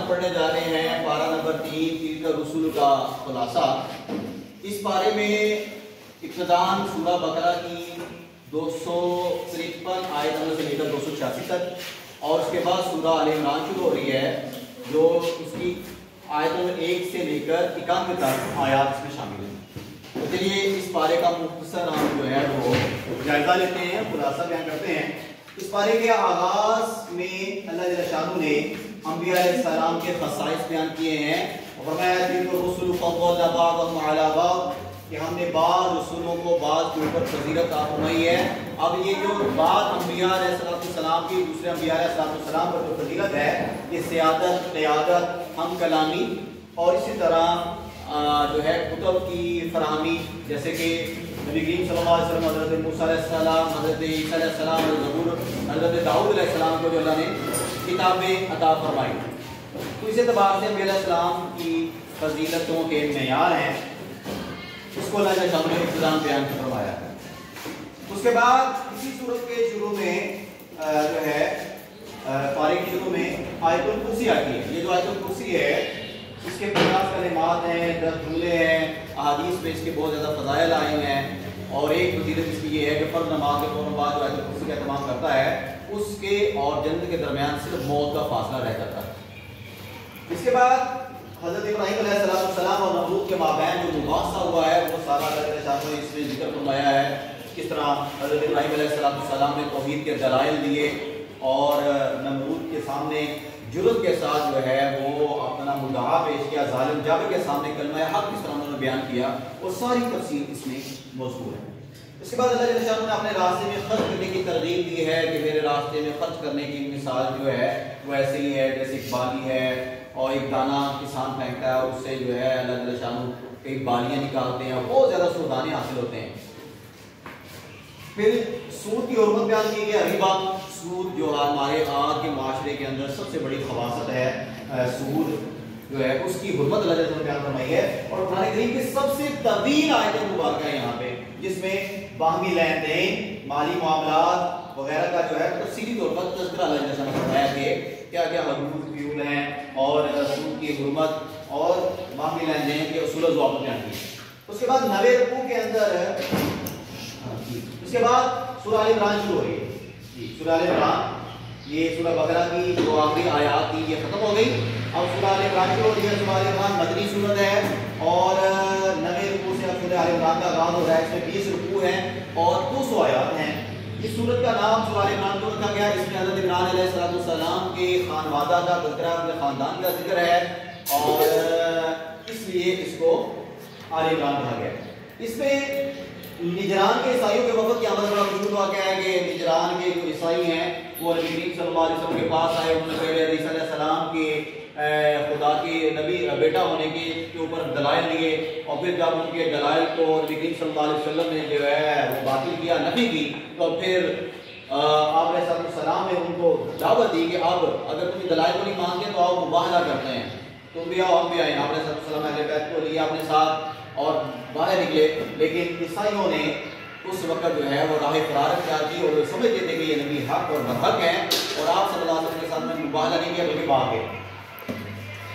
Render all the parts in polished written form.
پڑھنے جا رہے ہیں پارہ نمبر 3 تلک الرسل کا خلاصہ۔ اس پارے میں ابتداءً سورہ بقرہ کی 253 آیت نمبر سے لے کر 286 تک، اور اس کے بعد سورہ آل عمران شروع ہو رہی ہے جو اس کی آیت نمبر 1 سے لے کر 91 تک آیات اس میں شامل ہیں۔ تو چلیے اس پارے کا مختصر ہم جو ہے وہ جائزہ لیتے ہیں، خلاصہ بیان کرتے ہیں۔ اس پارے کے آغاز میں اللہ جل شانہ نے انبیاء علیہ السلام کے خصائص بیان کیے ہیں، اور فرمایا تلک الرسل فضلنا بعضهم علی بعض، کہ ہم نے بعض رسولوں کو بعض کے اوپر فضیلت عطا فرمائی ہے۔ اب یہ جو بعض انبیاء علیہ السلام کی دوسرے انبیاء علیہ السلام پر جو فضیلت ہے، یہ سیادت، قیادت، ہم کلامی، اور اسی طرح جو ہے کتب کی فراہمی، جیسے کہ نبی کریم صلی اللہ علیہ وسلم، حضرت موسیٰ علیہ السلام، حضرت عیسیٰ علیہ السلام، زبور، حضرت داؤد علیہ السلام کو جو اللہ نے کتابیں عطا فرمائی۔ تو اس اعتبار سے انبیاء علیہ السلام کی فضیلتوں کے معیار ہیں، اس کو اللہ نے ابتداءً بیان فرمایا ہے۔ اس کے بعد اسی سورت کے شروع میں جو ہے پارے کے شروع میں آیت الکرسی آتی ہے۔ یہ جو آیت الکرسی ہے اس کے 50 کلمات ہیں، 10 جملے ہیں، احادیث میں اس کے بہت زیادہ فضائل آئے ہیں، اور ایک فضیلت اس کی یہ ہے کہ فرض نماز کے فوراً بعد جو آیت الکرسی کا اہتمام کرتا ہے اس کے اور جنت کے درمیان صرف موت کا فاصلہ رہ جاتا ہے۔ اس کے بعد حضرت ابراہیم علیہ السلام اور نمرود کے مابین جو مباحثہ ہوا ہے وہ سارا اللہ تعالیٰ نے اس میں ذکر فرمایا ہے، کس طرح حضرت ابراہیم علیہ السلام نے توحید کے دلائل دیے اور نمرود کے سامنے جرأت کے ساتھ جو ہے وہ اپنا مدعا پیش کیا، ظالم جابر کے سامنے کلمہ حق کس طرح انہوں نے بیان کیا، اور ساری تفصیل اس میں مذکور ہے۔ اس کے بعد اللہ جل شانہ نے اپنے راستے میں خرچ کرنے کی ترغیب دی ہے کہ میرے راستے میں خرچ کرنے کی مثال جو ہے وہ ایسے ہی ہے جیسے ایک بالی ہے اور ایک دانہ کسان پھینکتا ہے، اور اس سے جو ہے اللہ جل شانہ کئی بالیاں نکالتے ہیں اور بہت زیادہ سودانے حاصل ہوتے ہیں۔ پھر سود کی حرمت بیان کی گئی، ربا، سود جو ہمارے آج کے معاشرے کے اندر سب سے بڑی خباثت ہے، سود جو ہے اس کی حرمت اللہ جل شانہ نے بیان فرمائی ہے، اور قرآن کریم کی سب سے طویل آیت مبارکہ ہے یہاں پہ، جس میں باہمی لین دین، مالی معاملات وغیرہ کا جو ہے تفصیلی طور پر تذکرہ اللہ جل شانہ نے فرمایا کہ کیا کیا حدود فیول ہیں، اور سود کی حرمت اور باہمی لین دین کے اصول و ضوابط بیان کیے۔ اس کے بعد 90 رکوع کے اندر اس کے بعد سورہ آل عمران شروع ہو رہی ہے۔ سورہ آل عمران، یہ سورہ بقرہ کی جو آخری آیات تھی یہ ختم ہو گئی، اب سورہ آل عمران شروع ہو رہی ہے۔ سورہ آل عمران مدنی سورت ہے، اور 90 رکوع سے اب سورہ آل عمران کا آغاز ہو رہا ہے۔ اس میں 20 رکوع ہیں اور 200 آیات ہیں۔ اس سورت کا نام سورہ آل عمران کیوں رکھا گیا؟ اس میں حضرت عمران علیہ السلام کے خانوادہ کا تذکرہ، ان کے خاندان کا ذکر ہے، اور اس لیے اس کو آل عمران کہا گیا۔ اس میں نجران کے عیسائیوں کے وفد کی آمد بڑا مشہور واقعہ ہے کہ نجران کے جو عیسائی ہیں وہ نبی کریم صلی اللہ علیہ وسلم کے پاس آئے، انہوں نے پہلے عیسیٰ علیہ السلام کے خدا کے نبی بیٹا ہونے کے اوپر دلائل دیے، اور پھر جب ان کے دلائل کو نبی کریم صلی اللہ علیہ وسلم نے جو ہے وہ باطل کیا، نفی کی، تو پھر آپ علیہ السلام نے ان کو دعوت دی کہ اب اگر تم دلائل کو نہیں مانتے تو آپ مباہلہ کرتے ہیں، تم بھی آؤ ہم بھی آئیں۔ آپ علیہ السلام اہل بیت کو لیا اپنے ساتھ اور باہر نکلے، لیکن عیسائیوں نے اس وقت جو ہے وہ راہ فرار اختیار کی، اور وہ سمجھتے تھے کہ یہ نبی حق اور برحق ہیں، اور آپ صلی اللہ علیہ وسلم کے ساتھ میں مباہلہ نہیں کیا بلکہ بھاگ گئے۔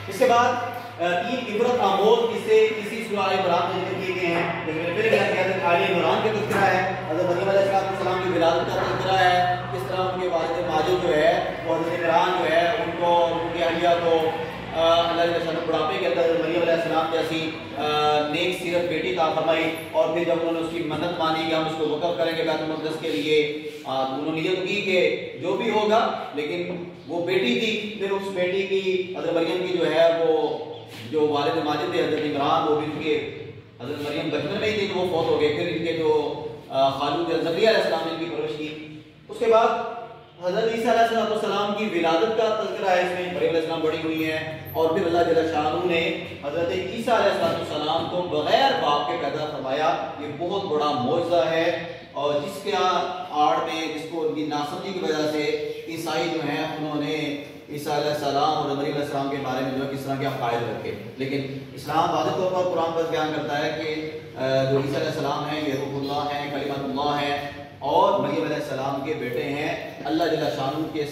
اس کے بعد 3 عبرت آموز قصے اسی سورہ آل عمران میں ذکر کیے گئے ہیں، جس میں پھر حضرت آل عمران کا تذکرہ ہے، حضرت مریم علیہ السلام کی ولادت کا تذکرہ ہے، کس طرح ان کے والد ماجد جو ہے وہ حضرت عمران جو ہے ان کو، ان کی اہلیہ کو اللہ جل شانہ بڑھاپے کے اندر مریم علیہ السلام جیسی نیک سیرت بیٹی عطا فرمائی، اور پھر جب انہوں نے اس کی منت مانی کہ ہم اس کو وقف کریں گے بیت المقدس کے لیے، انہوں نے نیت کی کہ جو بھی ہوگا، لیکن وہ بیٹی تھی، پھر اس بیٹی کی حضرت مریم کی جو ہے وہ جو والد ماجد تھے حضرت عمران، وہ بھی ان کے حضرت مریم بچپن میں ہی تھی تو وہ فوت ہو گئے، پھر ان کے جو خالو تھے زکریا علیہ السلام نے ان کی پرورش کی۔ اس کے بعد حضرت عیسیٰ علیہ السلام کی ولادت کا تذکرہ ہے، اس میں مریم علیہ السلام بڑی ہوئی ہیں، اور پھر اللہ جل شانہ نے حضرت عیسیٰ علیہ السلام کو بغیر باپ کے پیدا فرمایا۔ یہ بہت بڑا معجزہ ہے، اور جس کے آڑ میں، جس کو ان کی ناسمجھی کی وجہ سے عیسائی جو ہیں انہوں نے عیسیٰ علیہ السلام اور مریم علیہ السلام کے بارے میں جو ہے کس طرح کے عقائد رکھے، لیکن اسلام واضح طور پر قرآن پر بیان کرتا ہے کہ جو عیسیٰ علیہ السلام ہیں یہ روح اللہ ہیں، کلمۃ اللہ ہیں، اور مریم علیہ السلام کے بیٹے ہیں، اللہ جل شانہ کے